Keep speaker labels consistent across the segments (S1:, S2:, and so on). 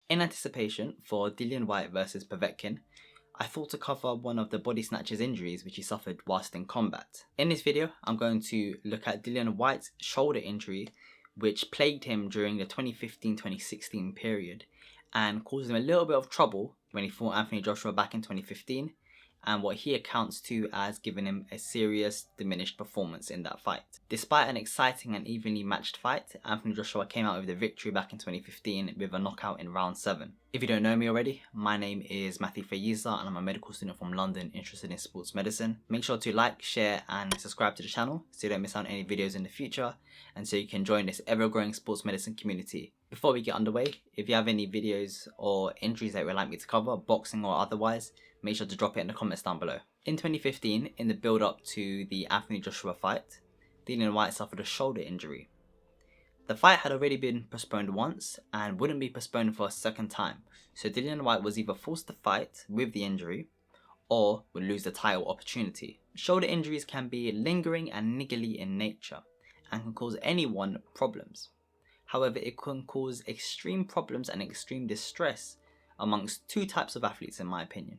S1: In anticipation for Dillian Whyte versus Povetkin, I thought to cover one of the body snatcher's injuries which he suffered whilst in combat. In this video, I'm going to look at Dillian Whyte's shoulder injury which plagued him during the 2015-2016 period and caused him a little bit of trouble when he fought Anthony Joshua back in 2015, and what he accounts to as giving him a serious diminished performance in that fight. Despite an exciting and evenly matched fight, Anthony Joshua came out with the victory back in 2015 with a knockout in round 7. If you don't know me already, my name is Matthew Fayiza and I'm a medical student from London interested in sports medicine. Make sure to like, share and subscribe to the channel so you don't miss out on any videos in the future and so you can join this ever-growing sports medicine community. Before we get underway, if you have any videos or injuries that you would like me to cover, boxing or otherwise, make sure to drop it in the comments down below. In 2015, in the build-up to the Anthony Joshua fight, Dillian Whyte suffered a shoulder injury. The fight had already been postponed once and wouldn't be postponed for a second time, so Dillian Whyte was either forced to fight with the injury or would lose the title opportunity. Shoulder injuries can be lingering and niggly in nature and can cause anyone problems. However, it can cause extreme problems and extreme distress amongst two types of athletes in my opinion.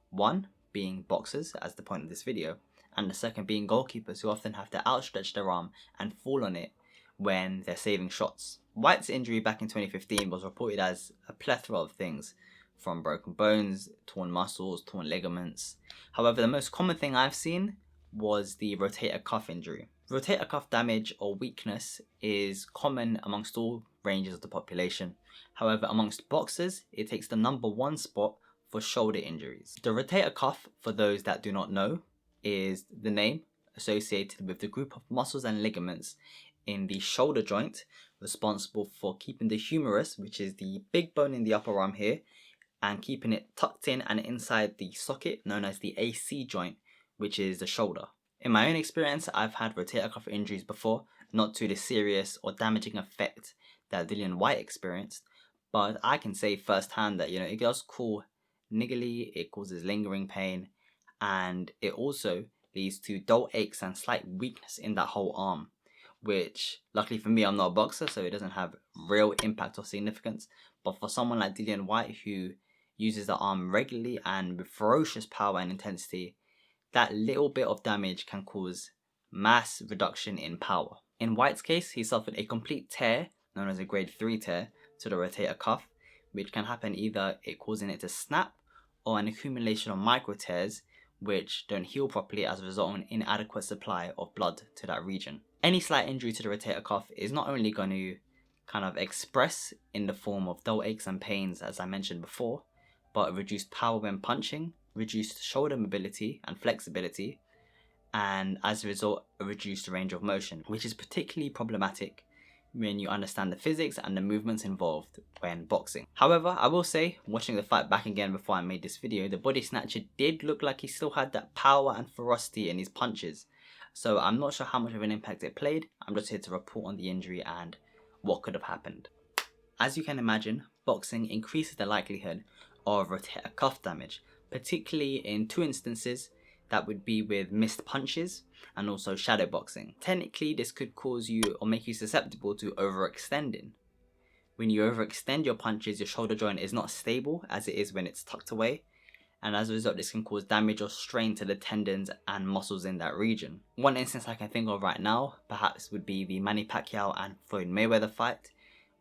S1: One being boxers, as the point of this video, and the second being goalkeepers who often have to outstretch their arm and fall on it when they're saving shots. Whyte's injury back in 2015 was reported as a plethora of things, from broken bones, torn muscles, torn ligaments. However, the most common thing I've seen was the rotator cuff injury. Rotator cuff damage or weakness is common amongst all ranges of the population. However, amongst boxers, it takes the #1 spot for shoulder injuries. The rotator cuff, for those that do not know, is the name associated with the group of muscles and ligaments in the shoulder joint responsible for keeping the humerus, which is the big bone in the upper arm here, and keeping it tucked in and inside the socket known as the AC joint, which is the shoulder. In my own experience, I've had rotator cuff injuries before, not to the serious or damaging effect that Dillian Whyte experienced, but I can say firsthand that it does cause niggly, it causes lingering pain, and it also leads to dull aches and slight weakness in that whole arm, which luckily for me, I'm not a boxer, so it doesn't have real impact or significance. But for someone like Dillian Whyte who uses the arm regularly and with ferocious power and intensity, that little bit of damage can cause mass reduction in power. In Whyte's case, he suffered a complete tear, known as a grade 3 tear, to the rotator cuff, which can happen either it causing it to snap or an accumulation of micro tears which don't heal properly as a result of an inadequate supply of blood to that region. Any slight injury to the rotator cuff is not only going to kind of express in the form of dull aches and pains as I mentioned before, but reduced power when punching, reduced shoulder mobility and flexibility, and as a result a reduced range of motion, which is particularly problematic when you understand the physics and the movements involved when boxing. However, I will say, watching the fight back again before I made this video, the body snatcher did look like he still had that power and ferocity in his punches. So I'm not sure how much of an impact it played. I'm just here to report on the injury and what could have happened. As you can imagine, boxing increases the likelihood of rotator cuff damage, particularly in two instances. That would be with missed punches and also shadow boxing. Technically, this could cause you or make you susceptible to overextending. When you overextend your punches, your shoulder joint is not stable as it is when it's tucked away, and as a result this can cause damage or strain to the tendons and muscles in that region. One instance I can think of right now perhaps would be the Manny Pacquiao and Floyd Mayweather fight,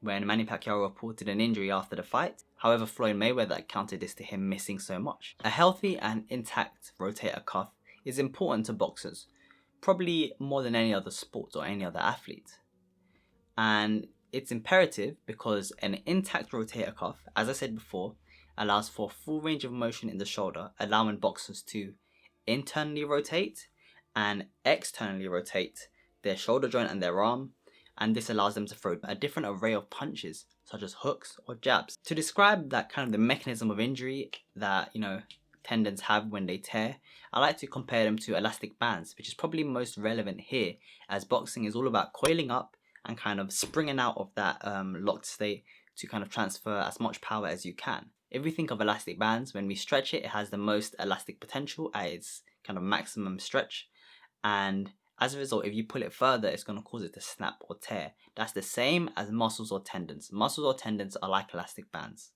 S1: when Manny Pacquiao reported an injury after the fight. However, Floyd Mayweather accounted this to him missing so much. A healthy and intact rotator cuff is important to boxers, probably more than any other sport or any other athlete. And it's imperative because an intact rotator cuff, as I said before, allows for full range of motion in the shoulder, allowing boxers to internally rotate and externally rotate their shoulder joint and their arm, and this allows them to throw a different array of punches, such as hooks or jabs. To describe that kind of the mechanism of injury that, tendons have when they tear, I like to compare them to elastic bands, which is probably most relevant here, as boxing is all about coiling up and kind of springing out of that locked state to kind of transfer as much power as you can. If we think of elastic bands, when we stretch it, it has the most elastic potential at its kind of maximum stretch, and as a result, if you pull it further, it's going to cause it to snap or tear. That's the same as muscles or tendons. Muscles or tendons are like elastic bands.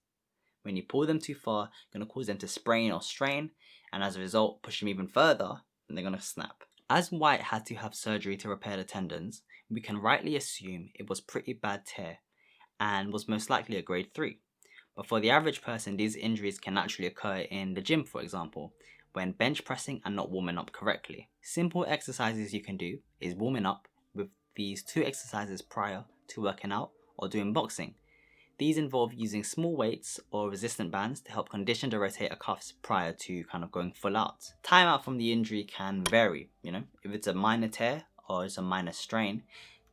S1: When you pull them too far, it's going to cause them to sprain or strain, and as a result, push them even further, and they're going to snap. As Whyte had to have surgery to repair the tendons, we can rightly assume it was pretty bad tear, and was most likely a grade 3. But for the average person, these injuries can naturally occur in the gym, for example, when bench pressing and not warming up correctly. Simple exercises you can do is warming up with these 2 exercises prior to working out or doing boxing. These involve using small weights or resistant bands to help condition the rotator cuffs prior to kind of going full out. Time out from the injury can vary, if it's a minor tear or it's a minor strain,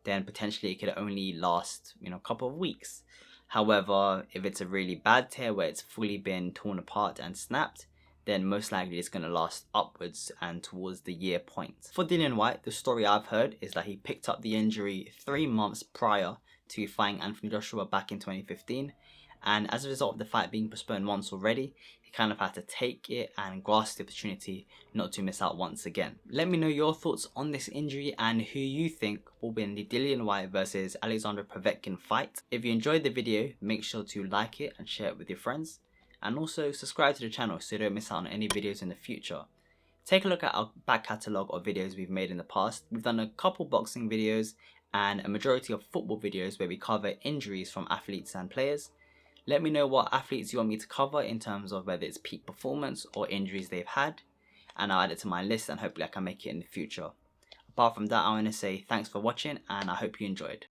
S1: then potentially it could only last, a couple of weeks. However, if it's a really bad tear where it's fully been torn apart and snapped, then most likely it's going to last upwards and towards the year point. For Dillian Whyte, the story I've heard is that he picked up the injury 3 months prior to fighting Anthony Joshua back in 2015, and as a result of the fight being postponed once already, he kind of had to take it and grasp the opportunity not to miss out once again. Let me know your thoughts on this injury and who you think will win the Dillian Whyte versus Alexander Povetkin fight. If you enjoyed the video, make sure to like it and share it with your friends, and also subscribe to the channel so you don't miss out on any videos in the future. Take a look at our back catalogue of videos we've made in the past. We've done a couple boxing videos and a majority of football videos where we cover injuries from athletes and players. Let me know what athletes you want me to cover in terms of whether it's peak performance or injuries they've had, and I'll add it to my list and hopefully I can make it in the future. Apart from that, I want to say thanks for watching and I hope you enjoyed.